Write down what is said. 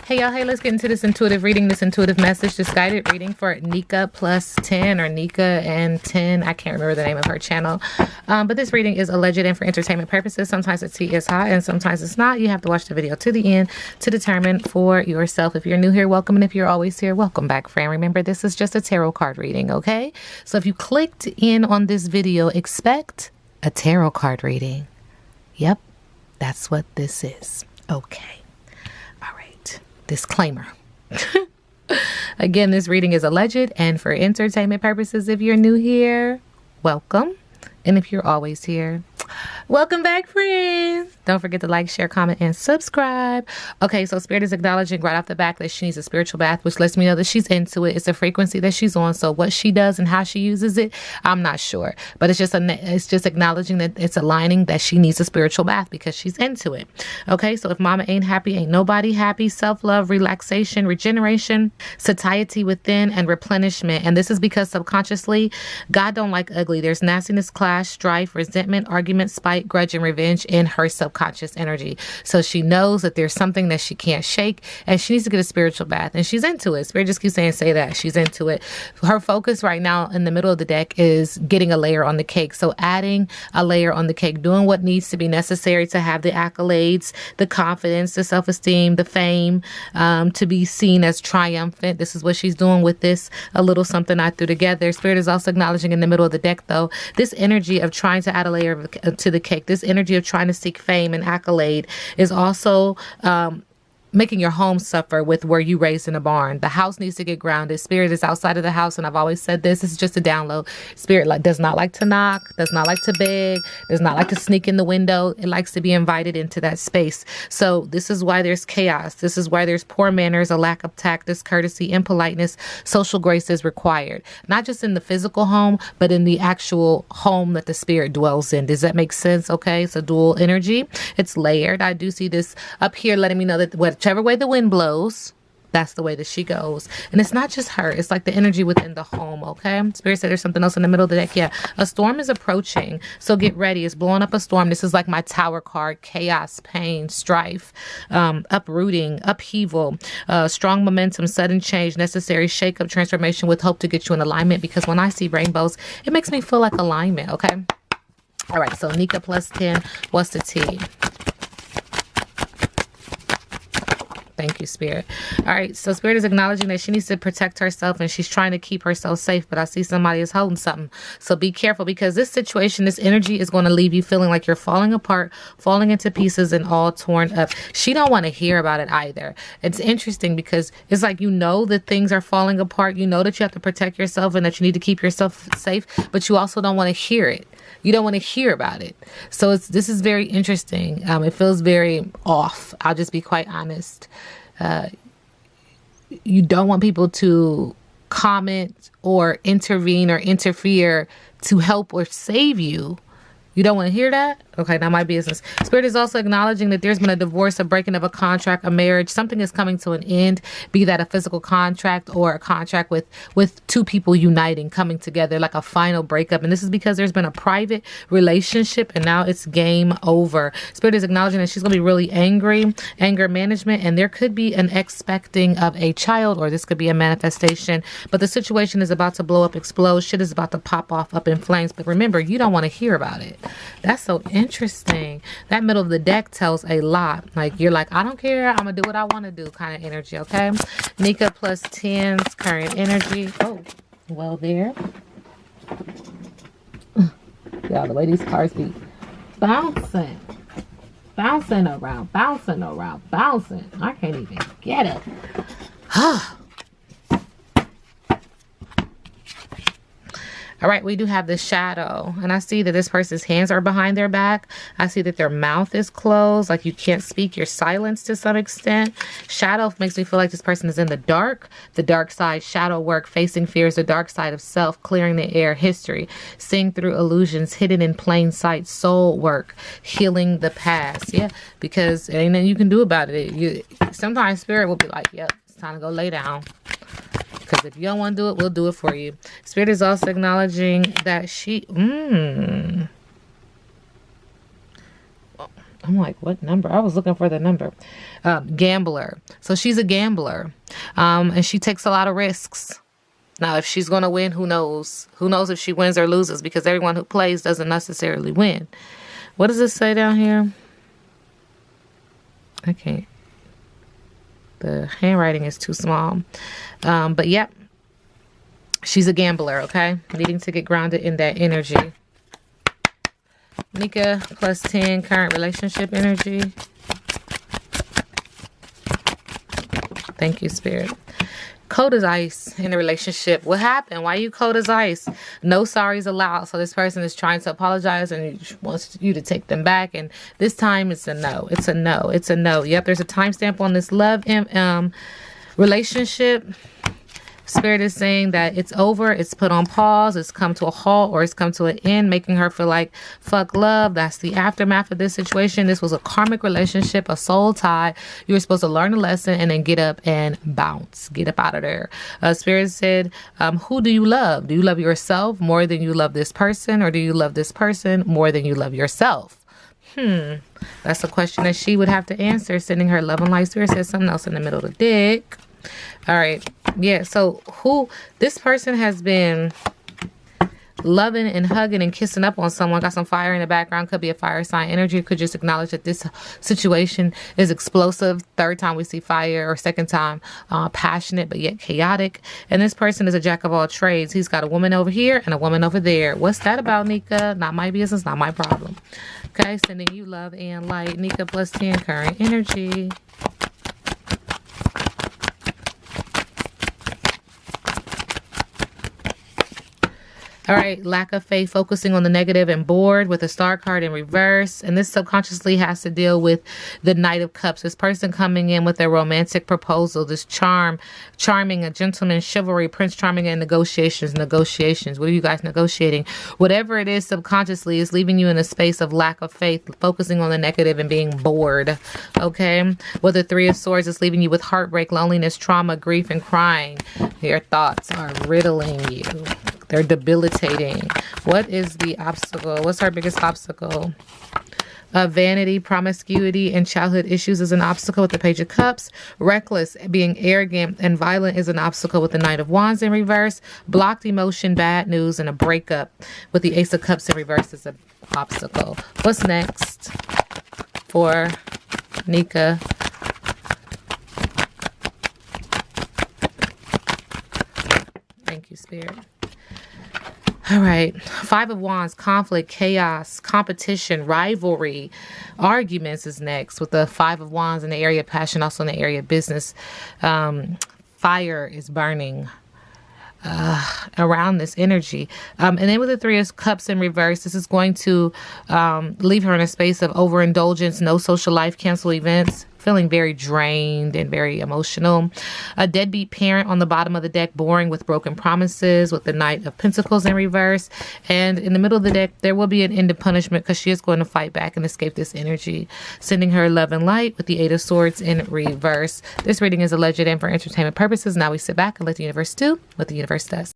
Hey y'all, hey, let's get into this intuitive reading, this intuitive message, this guided reading for Nika plus 10 or Nika and 10. I can't remember the name of her channel. But this reading is alleged and for entertainment purposes. Sometimes the tea is hot and sometimes it's not. You have to watch the video to the end to determine for yourself. If you're new here, welcome. And if you're always here, welcome back, friend. Remember, this is just a tarot card reading, okay? So if you clicked in on this video, expect a tarot card reading. Yep, that's what this is. Okay. Disclaimer. Again, this reading is alleged and for entertainment purposes. If you're new here, welcome. And if you're always here, welcome back, friends. Don't forget to like, share, comment, and subscribe. Okay, so Spirit is acknowledging right off the back that she needs a spiritual bath, which lets me know that she's into it. It's a frequency that she's on. So what she does and how she uses it, I'm not sure. But it's just acknowledging that it's aligning that she needs a spiritual bath because she's into it. Okay, so if mama ain't happy, ain't nobody happy. Self-love, relaxation, regeneration, satiety within, and replenishment. And this is because subconsciously, God don't like ugly. There's nastiness, clash, strife, resentment, argument, spite, grudge, and revenge in her subconscious energy. So she knows that there's something that she can't shake and she needs to get a spiritual bath, and she's into it. Spirit just keeps saying, say that she's into it. Her focus right now in the middle of the deck is getting a layer on the cake. So adding a layer on the cake, doing what needs to be necessary to have the accolades, the confidence, the self-esteem, the fame, to be seen as triumphant. This is what she's doing with this, a little something I threw together. Spirit is also acknowledging in the middle of the deck, though, this energy of trying to add a layer to the cake, this energy of trying to seek fame and accolade is also making your home suffer with where you raised in a barn. The house needs to get grounded. Spirit is outside of the house, and I've always said this is just a download. Spirit does not like to knock, does not like to beg, does not like to sneak in the window. It likes to be invited into that space. So this is why there's chaos. This is why there's poor manners, a lack of tact, discourtesy, impoliteness. Social grace is required, not just in the physical home, but in the actual home that the spirit dwells in. Does that make sense? Okay, it's a dual energy. It's layered. I do see this up here letting me know that whichever way the wind blows, that's the way that she goes. And it's not just her. It's like the energy within the home, okay? Spirit said there's something else in the middle of the deck. Yeah, a storm is approaching. So get ready. It's blowing up a storm. This is like my tower card. Chaos, pain, strife, uprooting, upheaval, strong momentum, sudden change, necessary shake-up, transformation with hope to get you in alignment. Because when I see rainbows, it makes me feel like alignment, okay? All right, so Nika plus 10. What's the tea? Thank you, Spirit. All right, so Spirit is acknowledging that she needs to protect herself and she's trying to keep herself safe, but I see somebody is holding something. So be careful, because this situation, this energy is going to leave you feeling like you're falling apart, falling into pieces, and all torn up. She don't want to hear about it either. It's interesting because it's like, you know that things are falling apart. You know that you have to protect yourself and that you need to keep yourself safe, but you also don't want to hear it. You don't want to hear about it. So this is very interesting. It feels very off. I'll just be quite honest. You don't want people to comment or intervene or interfere to help or save you. You don't want to hear that? Okay, now my business. Spirit is also acknowledging that there's been a divorce, a breaking of a contract, a marriage. Something is coming to an end, be that a physical contract or a contract with two people uniting, coming together, like a final breakup. And this is because there's been a private relationship and now it's game over. Spirit is acknowledging that she's going to be really angry, anger management, and there could be an expecting of a child, or this could be a manifestation. But the situation is about to blow up, explode. Shit is about to pop off up in flames. But remember, you don't want to hear about it. That's so interesting. That middle of the deck tells a lot. Like, you're like, I don't care. I'm going to do what I want to do kind of energy, okay? Nika plus 10's current energy. Oh, well, there. Yeah, the way these cards be bouncing. Bouncing around. Bouncing around. Bouncing. I can't even get it. All right, we do have the shadow, and I see that this person's hands are behind their back. I see that their mouth is closed, like you can't speak. You're silenced to some extent. Shadow makes me feel like this person is in the dark side, shadow work, facing fears, the dark side of self, clearing the air, history, seeing through illusions, hidden in plain sight, soul work, healing the past. Yeah, because there ain't nothing you can do about it. Sometimes Spirit will be like, yep, it's time to go lay down. Because if you don't want to do it, we'll do it for you. Spirit is also acknowledging that she... I'm like, what number? I was looking for the number. Gambler. So she's a gambler. And she takes a lot of risks. Now, if she's going to win, who knows? Who knows if she wins or loses? Because everyone who plays doesn't necessarily win. What does it say down here? I can't. The handwriting is too small. But yep. She's a gambler, okay? Needing to get grounded in that energy. Nika plus 10, current relationship energy. Thank you, Spirit. Cold as ice in a relationship. What happened? Why are you cold as ice? No sorries allowed. So this person is trying to apologize and wants you to take them back. And this time it's a no. It's a no. It's a no. Yep, there's a timestamp on this love relationship. Spirit is saying that it's over, it's put on pause, it's come to a halt, or it's come to an end, making her feel like, fuck love. That's the aftermath of this situation. This was a karmic relationship, a soul tie. You were supposed to learn a lesson and then get up and bounce. Get up out of there. Spirit said, who do you love? Do you love yourself more than you love this person? Or do you love this person more than you love yourself? That's a question that she would have to answer. Sending her love and light. Spirit says something else in the middle of the deck. All right. Yeah. So this person has been loving and hugging and kissing up on someone. Got some fire in the background. Could be a fire sign energy. Could just acknowledge that this situation is explosive. Third time we see fire, or second time passionate but yet chaotic. And this person is a jack of all trades. He's got a woman over here and a woman over there. What's that about, Nika? Not my business, not my problem. Okay, sending you love and light. Nika plus 10, current energy. All right, lack of faith, focusing on the negative and bored, with a star card in reverse. And this subconsciously has to deal with the Knight of Cups. This person coming in with a romantic proposal, this charming, a gentleman, chivalry, Prince Charming, and negotiations. What are you guys negotiating? Whatever it is subconsciously is leaving you in a space of lack of faith, focusing on the negative and being bored. Okay? With the Three of Swords, it's leaving you with heartbreak, loneliness, trauma, grief, and crying. Your thoughts are riddling you. They're debilitating. What is the obstacle? What's our biggest obstacle? Vanity, promiscuity, and childhood issues is an obstacle with the Page of Cups. Reckless, being arrogant and violent is an obstacle with the Knight of Wands in reverse. Blocked emotion, bad news, and a breakup with the Ace of Cups in reverse is an obstacle. What's next for Nika? Thank you, Spirit. All right. Five of Wands, conflict, chaos, competition, rivalry, arguments is next, with the Five of Wands in the area of passion, also in the area of business. Fire is burning around this energy. And then with the Three of Cups in reverse, this is going to leave her in a space of overindulgence, no social life, cancel events, feeling very drained and very emotional. A deadbeat parent on the bottom of the deck, boring with broken promises, with the Knight of Pentacles in reverse. And in the middle of the deck, there will be an end of punishment because she is going to fight back and escape this energy. Sending her love and light with the Eight of Swords in reverse. This reading is alleged and for entertainment purposes. Now we sit back and let the universe do what the universe does.